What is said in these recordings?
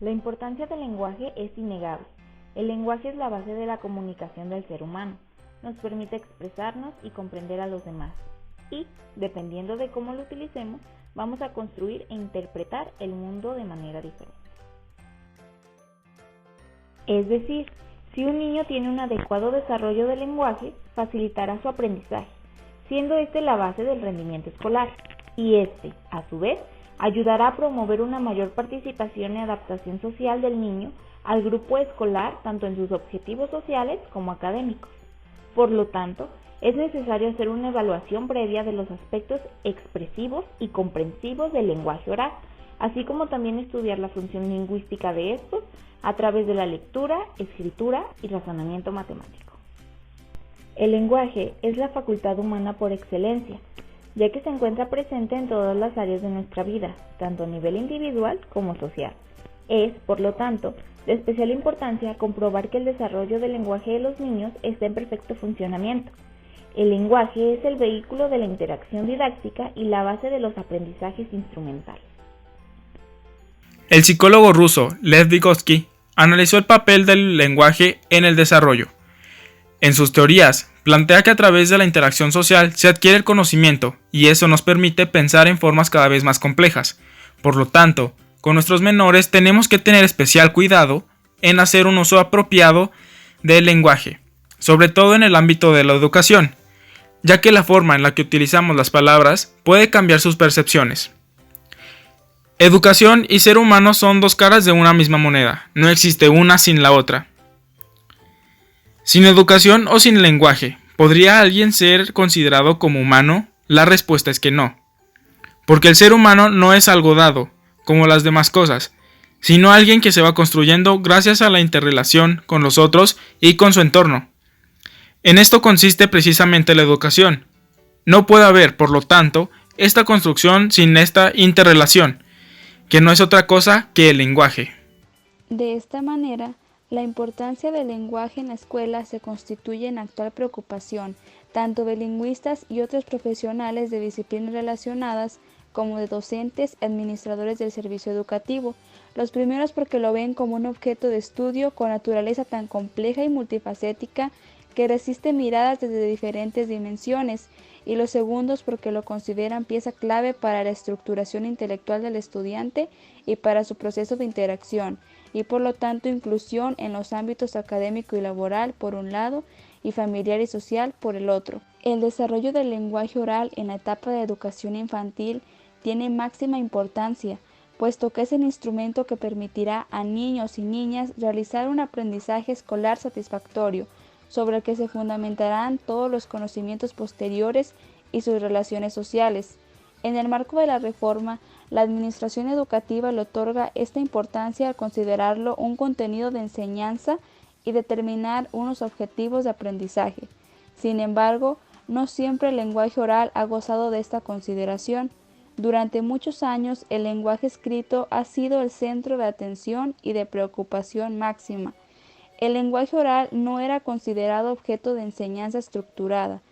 La importancia del lenguaje es innegable. El lenguaje es la base de la comunicación del ser humano. Nos permite expresarnos y comprender a los demás. Y, dependiendo de cómo lo utilicemos, vamos a construir e interpretar el mundo de manera diferente. Es decir, si un niño tiene un adecuado desarrollo del lenguaje, facilitará su aprendizaje, siendo este la base del rendimiento escolar, y este, a su vez, ayudará a promover una mayor participación y adaptación social del niño al grupo escolar, tanto en sus objetivos sociales como académicos. Por lo tanto, es necesario hacer una evaluación previa de los aspectos expresivos y comprensivos del lenguaje oral, así como también estudiar la función lingüística de estos a través de la lectura, escritura y razonamiento matemático. El lenguaje es la facultad humana por excelencia, ya que se encuentra presente en todas las áreas de nuestra vida, tanto a nivel individual como social. Es, por lo tanto, de especial importancia comprobar que el desarrollo del lenguaje de los niños está en perfecto funcionamiento. El lenguaje es el vehículo de la interacción didáctica y la base de los aprendizajes instrumentales. El psicólogo ruso Lev Vygotsky analizó el papel del lenguaje en el desarrollo. En sus teorías, plantea que a través de la interacción social se adquiere el conocimiento y eso nos permite pensar en formas cada vez más complejas. Por lo tanto, con nuestros menores tenemos que tener especial cuidado en hacer un uso apropiado del lenguaje, sobre todo en el ámbito de la educación, ya que la forma en la que utilizamos las palabras puede cambiar sus percepciones. Educación y ser humano son dos caras de una misma moneda, no existe una sin la otra. ¿Sin educación o sin lenguaje, podría alguien ser considerado como humano? La respuesta es que no, porque el ser humano no es algo dado, como las demás cosas, sino alguien que se va construyendo gracias a la interrelación con los otros y con su entorno. En esto consiste precisamente la educación. No puede haber, por lo tanto, esta construcción sin esta interrelación, que no es otra cosa que el lenguaje. De esta manera, la importancia del lenguaje en la escuela se constituye en actual preocupación, tanto de lingüistas y otros profesionales de disciplinas relacionadas, como de docentes y administradores del servicio educativo, los primeros porque lo ven como un objeto de estudio con naturaleza tan compleja y multifacética que resiste miradas desde diferentes dimensiones, y los segundos porque lo consideran pieza clave para la estructuración intelectual del estudiante y para su proceso de interacción, y por lo tanto inclusión en los ámbitos académico y laboral por un lado, y familiar y social por el otro. El desarrollo del lenguaje oral en la etapa de educación infantil tiene máxima importancia, puesto que es el instrumento que permitirá a niños y niñas realizar un aprendizaje escolar satisfactorio, sobre el que se fundamentarán todos los conocimientos posteriores y sus relaciones sociales. En el marco de la reforma, la administración educativa le otorga esta importancia al considerarlo un contenido de enseñanza y determinar unos objetivos de aprendizaje. Sin embargo, no siempre el lenguaje oral ha gozado de esta consideración. Durante muchos años, el lenguaje escrito ha sido el centro de atención y de preocupación máxima. El lenguaje oral no era considerado objeto de enseñanza estructurada.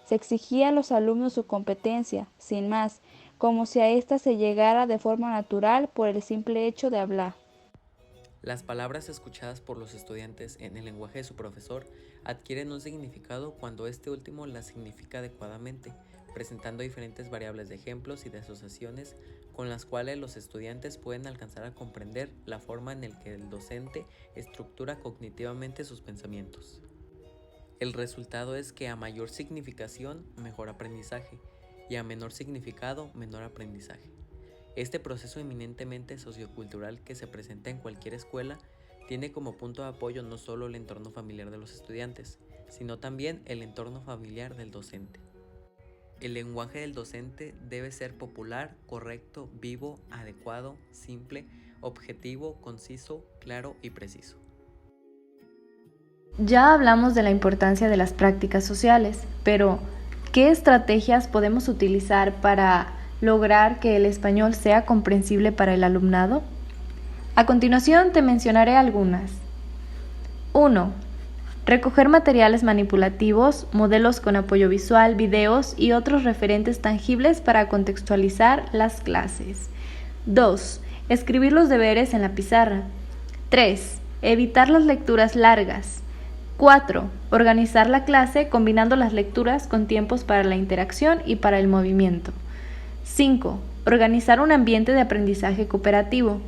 Se exigía a los alumnos su competencia, sin más, como si a ésta se llegara de forma natural por el simple hecho de hablar. Las palabras escuchadas por los estudiantes en el lenguaje de su profesor adquieren un significado cuando este último las significa adecuadamente, presentando diferentes variables de ejemplos y de asociaciones con las cuales los estudiantes pueden alcanzar a comprender la forma en la que el docente estructura cognitivamente sus pensamientos. El resultado es que a mayor significación, mejor aprendizaje, y a menor significado, menor aprendizaje. Este proceso eminentemente sociocultural que se presenta en cualquier escuela tiene como punto de apoyo no solo el entorno familiar de los estudiantes, sino también el entorno familiar del docente. El lenguaje del docente debe ser popular, correcto, vivo, adecuado, simple, objetivo, conciso, claro y preciso. Ya hablamos de la importancia de las prácticas sociales, pero ¿qué estrategias podemos utilizar para lograr que el español sea comprensible para el alumnado? A continuación te mencionaré algunas. 1. Recoger materiales manipulativos, modelos con apoyo visual, videos y otros referentes tangibles para contextualizar las clases. 2. Escribir los deberes en la pizarra. 3. Evitar las lecturas largas. 4. Organizar la clase combinando las lecturas con tiempos para la interacción y para el movimiento. 5. Organizar un ambiente de aprendizaje cooperativo.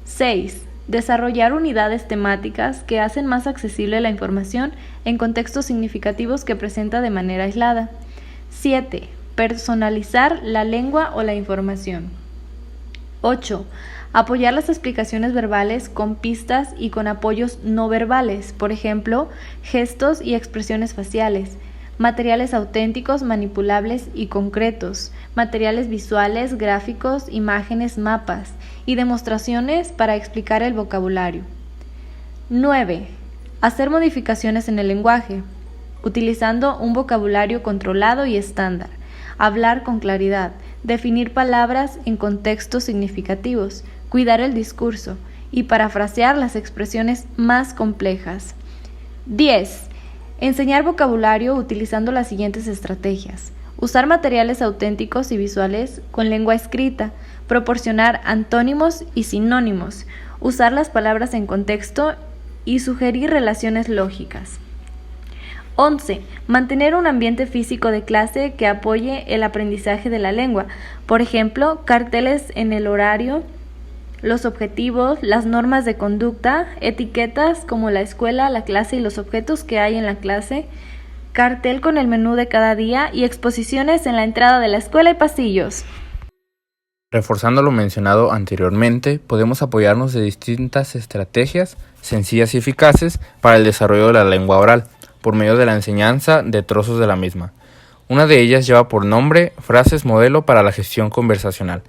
6. Desarrollar unidades temáticas que hacen más accesible la información en contextos significativos que presenta de manera aislada. 7. Personalizar la lengua o la información. 8. Apoyar las explicaciones verbales con pistas y con apoyos no verbales, por ejemplo, gestos y expresiones faciales, materiales auténticos, manipulables y concretos, materiales visuales, gráficos, imágenes, mapas y demostraciones para explicar el vocabulario. 9. Hacer modificaciones en el lenguaje, utilizando un vocabulario controlado y estándar, hablar con claridad, definir palabras en contextos significativos, cuidar el discurso y parafrasear las expresiones más complejas. 10. Enseñar vocabulario utilizando las siguientes estrategias. Usar materiales auténticos y visuales con lengua escrita, proporcionar antónimos y sinónimos, usar las palabras en contexto y sugerir relaciones lógicas. 11. Mantener un ambiente físico de clase que apoye el aprendizaje de la lengua, por ejemplo, carteles en el horario, los objetivos, las normas de conducta, etiquetas como la escuela, la clase y los objetos que hay en la clase, cartel con el menú de cada día y exposiciones en la entrada de la escuela y pasillos. Reforzando lo mencionado anteriormente, podemos apoyarnos de distintas estrategias sencillas y eficaces para el desarrollo de la lengua oral, por medio de la enseñanza de trozos de la misma. Una de ellas lleva por nombre frases modelo para la gestión conversacional.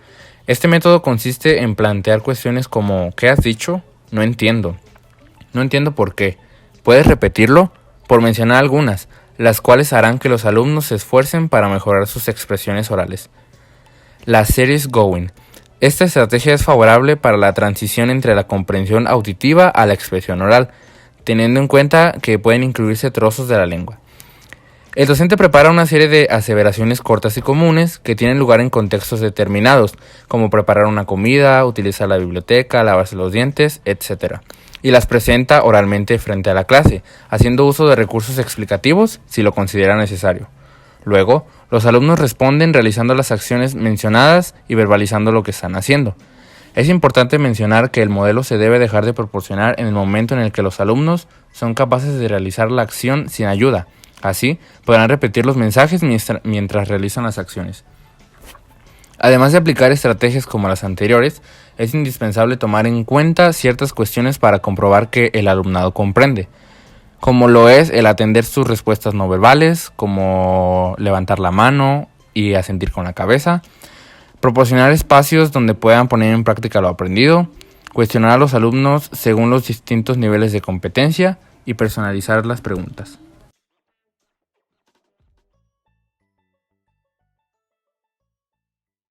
Este método consiste en plantear cuestiones como ¿qué has dicho? No entiendo. No entiendo por qué. ¿Puedes repetirlo? Por mencionar algunas, las cuales harán que los alumnos se esfuercen para mejorar sus expresiones orales. La series going. Esta estrategia es favorable para la transición entre la comprensión auditiva a la expresión oral, teniendo en cuenta que pueden incluirse trozos de la lengua. El docente prepara una serie de aseveraciones cortas y comunes que tienen lugar en contextos determinados, como preparar una comida, utilizar la biblioteca, lavarse los dientes, etc. Y las presenta oralmente frente a la clase, haciendo uso de recursos explicativos si lo considera necesario. Luego, los alumnos responden realizando las acciones mencionadas y verbalizando lo que están haciendo. Es importante mencionar que el modelo se debe dejar de proporcionar en el momento en el que los alumnos son capaces de realizar la acción sin ayuda. Así, podrán repetir los mensajes mientras realizan las acciones. Además de aplicar estrategias como las anteriores, es indispensable tomar en cuenta ciertas cuestiones para comprobar que el alumnado comprende, como lo es el atender sus respuestas no verbales, como levantar la mano y asentir con la cabeza, proporcionar espacios donde puedan poner en práctica lo aprendido, cuestionar a los alumnos según los distintos niveles de competencia y personalizar las preguntas.